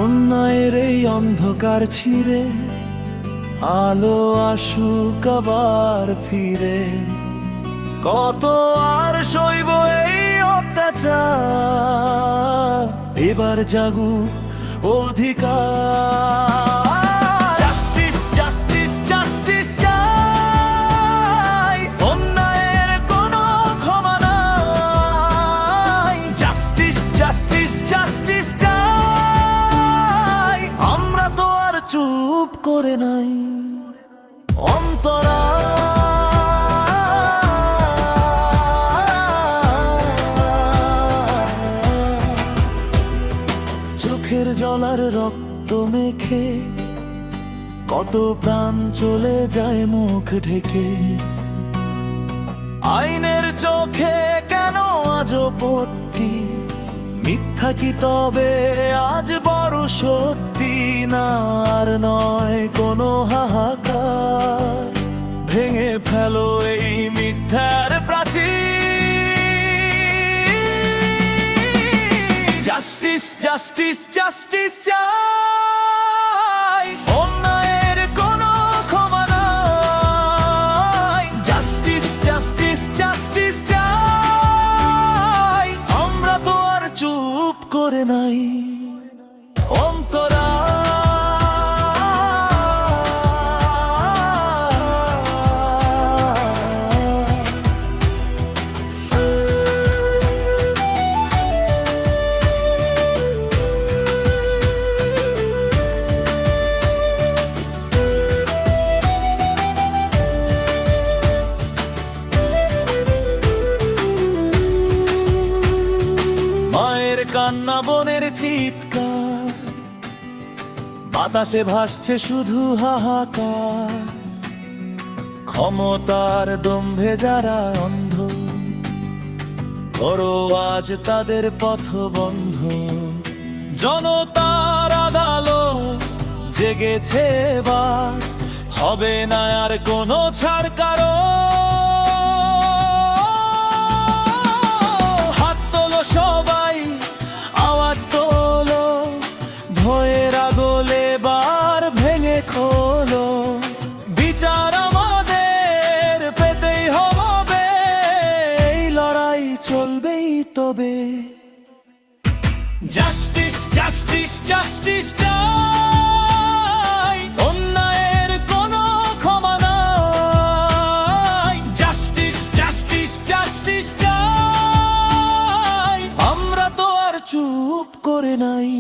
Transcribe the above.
অন্যায়ের এই অন্ধকার ছিঁড়ে আলো আসুক আবার ফিরে। কত আর সইব এই অত্যাচার, এবার জাগুক অধিকার। জাস্টিস জাস্টিস জাস্টিস চাই, অন্যায়ের কোনো ক্ষমা নাই। জাস্টিস জাস্টিস জাস্টিস চাই, আমরা তো আর চুপ করে নাই। অন্তরা চোখের জলার রক্ত মেখে কত প্রাণ চলে যায় মুখ ঢেকে। আইনের চোখে কেন আজও পট্টি, মিথ্যা কি তবে আজ বড় সত্যি? না আর নয় কোনো হাহাকার, ভেঙে ফেলো এই মিথ্যার প্রাচীর। জাস্টিস জাস্টিস জাস্টিস চাই, অন্যায়ের কোনো ক্ষমা নাই। জাস্টিস জাস্টিস জাস্টিস চাই, আমরা তো আর চুপ করে নাই। অন্তরা মায়ের কান্না, বোনের চিৎকার, বাতাসে ভাসছে শুধু হাহাকার। ক্ষমতার দম্ভে যারা অন্ধ, করো আজ তাদের পথ বন্ধ। জনতার আদালত জেগেছে এবার, হবে না আর কোনো ছাড় কারো। হাত তোলো সবাই, আওয়াজ তোলো, ভয়ের আগলে বার ভেঙে খোলো। বিচার আমাদের পেতেই হবে, এই লড়াই চলবেই তবে। জাস্টিস জাস্টিস জাস্টিস চাই, অন্যায়ের কোনো ক্ষমা নাই। জাস্টিস জাস্টিস জাস্টিস চাই, আমরা তো আর চুপ করে নাই।